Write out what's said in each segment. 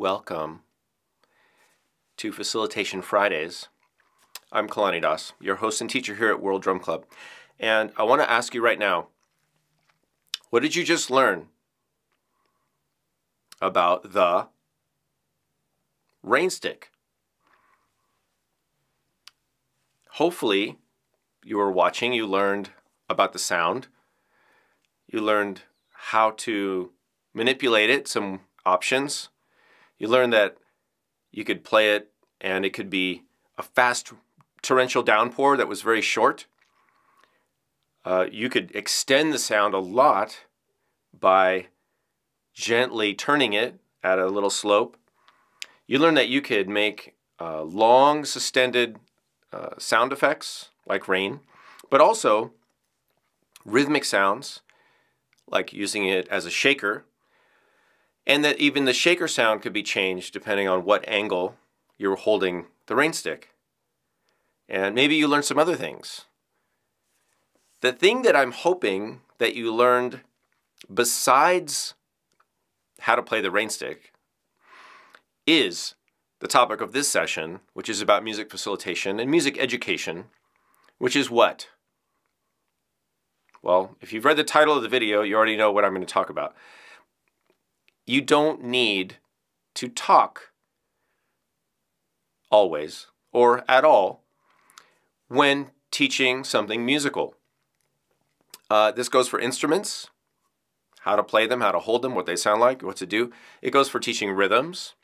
Welcome to Facilitation Fridays. I'm Kalani, your host and teacher here at World Drum Club. And I want to ask you right now, what did you just learn about the rain stick? Hopefully, you were watching, you learned about the sound. You learned how to manipulate it, some options. You learned that you could play it and it could be a fast torrential downpour that was very short. You could extend the sound a lot by gently turning it at a little slope. You learned that you could make long, sustained sound effects like rain, but also rhythmic sounds like using it as a shaker, and that even the shaker sound could be changed depending on what angle you're holding the rain stick. And maybe you learned some other things. The thing that I'm hoping that you learned besides how to play the rain stick is the topic of this session, which is about music facilitation and music education, which is what? Well, if you've read the title of the video, you already know what I'm going to talk about. You don't need to talk always or at all when teaching something musical. This goes for instruments, how to play them, how to hold them, what they sound like, what to do. It goes for teaching rhythms.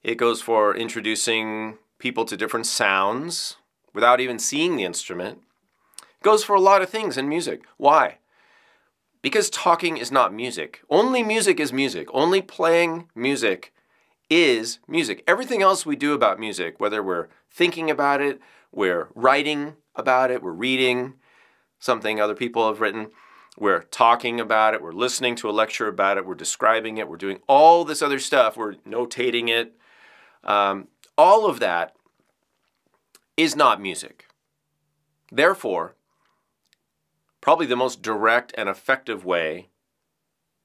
It goes for introducing people to different sounds without even seeing the instrument. It goes for a lot of things in music. Why? Because talking is not music. Only music is music. Only playing music is music. Everything else we do about music, whether we're thinking about it, we're writing about it, we're reading something other people have written, we're talking about it, we're listening to a lecture about it, we're describing it, we're doing all this other stuff, we're notating it. All of that is not music. Therefore, probably the most direct and effective way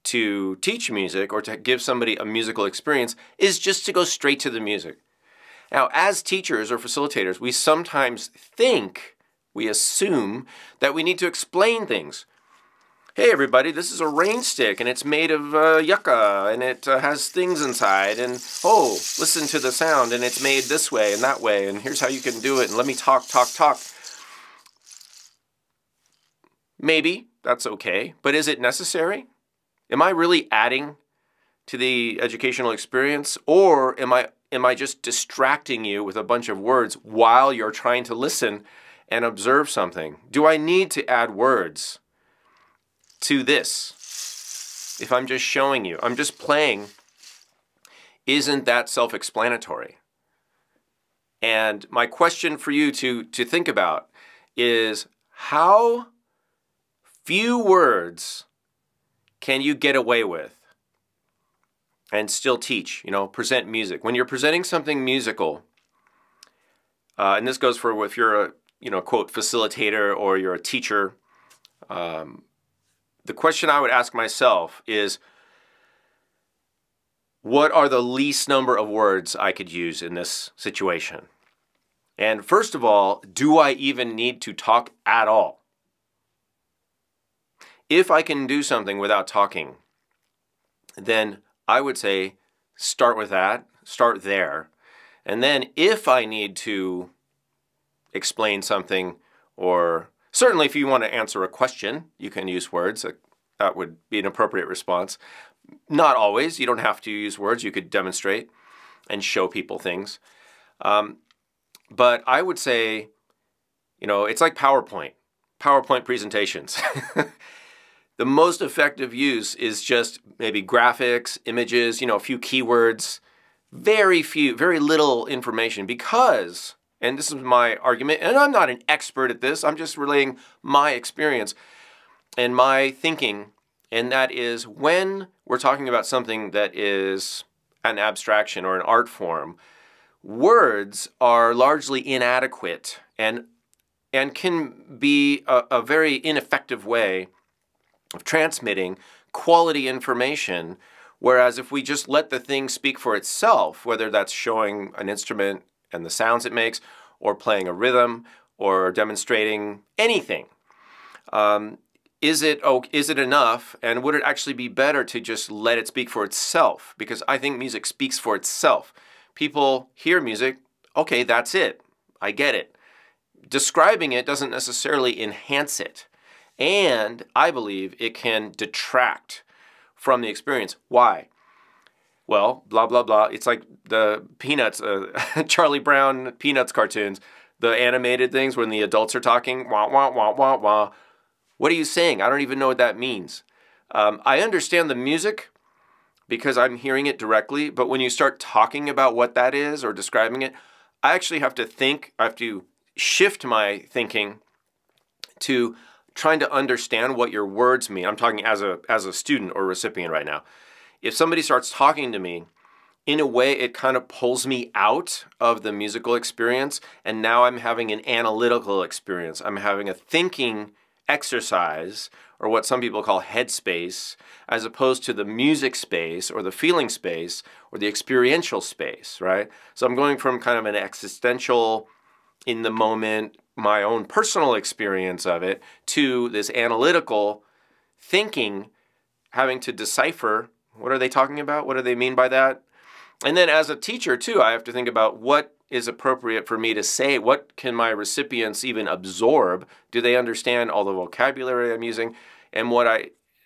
to teach music or to give somebody a musical experience is just to go straight to the music. Now, as teachers or facilitators, we sometimes think, we assume that we need to explain things. Hey everybody, this is a rain stick and it's made of yucca and it has things inside, and oh, listen to the sound and it's made this way and that way and here's how you can do it and let me talk. Maybe that's okay, but is it necessary? Am I really adding to the educational experience, or am I just distracting you with a bunch of words while you're trying to listen and observe something? Do I need to add words to this? If I'm just showing you, I'm just playing, isn't that self-explanatory? And my question for you to think about is, how few words can you get away with and still teach, present music? When you're presenting something musical, and this goes for if you're a, quote, facilitator or you're a teacher, the question I would ask myself is, what are the least number of words I could use in this situation? And first of all, do I even need to talk at all? If I can do something without talking, then I would say start with that, start there. And then if I need to explain something, or certainly if you want to answer a question, you can use words. That would be an appropriate response. Not always. You don't have to use words. You could demonstrate and show people things. But I would say, it's like PowerPoint presentations. The most effective use is just maybe graphics, images, a few keywords, very little information, because, and this is my argument, and I'm not an expert at this, I'm just relaying my experience and my thinking, and that is when we're talking about something that is an abstraction or an art form, words are largely inadequate and can be a very ineffective way of transmitting quality information Whereas if we just let the thing speak for itself, whether that's showing an instrument and the sounds it makes, or playing a rhythm, or demonstrating anything, is it enough? And would it actually be better to just let it speak for itself? Because I think music speaks for itself. People hear music, okay, that's it. I get it. Describing it doesn't necessarily enhance it. And I believe it can detract from the experience. Why? Well, blah, blah, blah. It's like the Peanuts, Charlie Brown Peanuts cartoons, the animated things when the adults are talking, wah, wah, wah, wah, wah. What are you saying? I don't even know what that means. I understand the music because I'm hearing it directly, but when you start talking about what that is or describing it, I actually have to think, I have to shift my thinking to trying to understand what your words mean. I'm talking as a student or recipient right now. If somebody starts talking to me, in a way it kind of pulls me out of the musical experience, and now I'm having an analytical experience. I'm having a thinking exercise, or what some people call headspace, as opposed to the music space or the feeling space or the experiential space, right? So I'm going from kind of an existential, in the moment, my own personal experience of it, to this analytical thinking, having to decipher, what are they talking about? What do they mean by that? And then as a teacher too, I have to think about what is appropriate for me to say. What can my recipients even absorb? Do they understand all the vocabulary I'm using? And what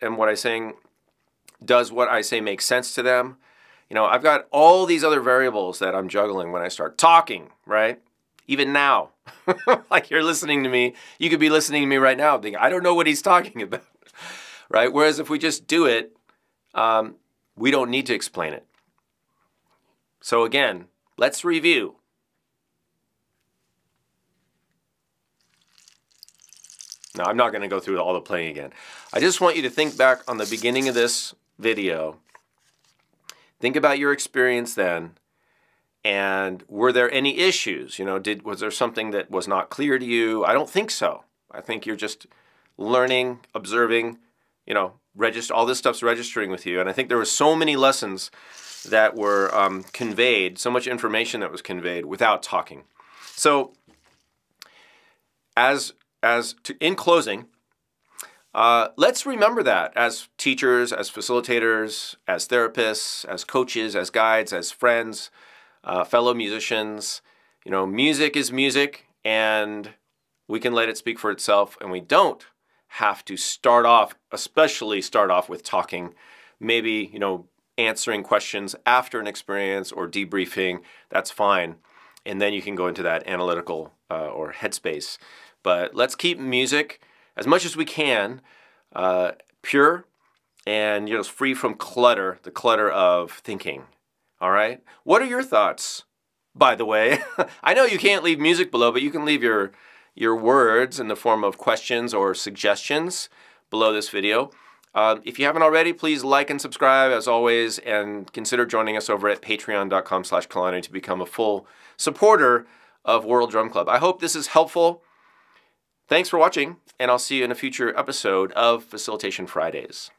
I'm saying, does what I say make sense to them? You know, I've got all these other variables that I'm juggling when I start talking, right? Even now, like you're listening to me, you could be listening to me right now thinking, I don't know what he's talking about, right? Whereas if we just do it, we don't need to explain it. So again, let's review. Now, I'm not going to go through all the playing again. I just want you to think back on the beginning of this video. Think about your experience then. And were there any issues? You know, was there something that was not clear to you? I don't think so. I think you're just learning, observing, you know, all this stuff's registering with you. And I think there were so many lessons that were conveyed, so much information that was conveyed without talking. So in closing, let's remember that as teachers, as facilitators, as therapists, as coaches, as guides, as friends, fellow musicians. You know, music is music, and we can let it speak for itself, and we don't have to especially start off with talking. Maybe, you know, answering questions after an experience or debriefing, that's fine. And then you can go into that analytical or headspace. But let's keep music, as much as we can, pure and, you know, free from clutter, the clutter of thinking. All right? What are your thoughts, by the way? I know you can't leave music below, but you can leave your words in the form of questions or suggestions below this video. If you haven't already, please like and subscribe as always, and consider joining us over at patreon.com/Kalani to become a full supporter of World Drum Club. I hope this is helpful. Thanks for watching, and I'll see you in a future episode of Facilitation Fridays.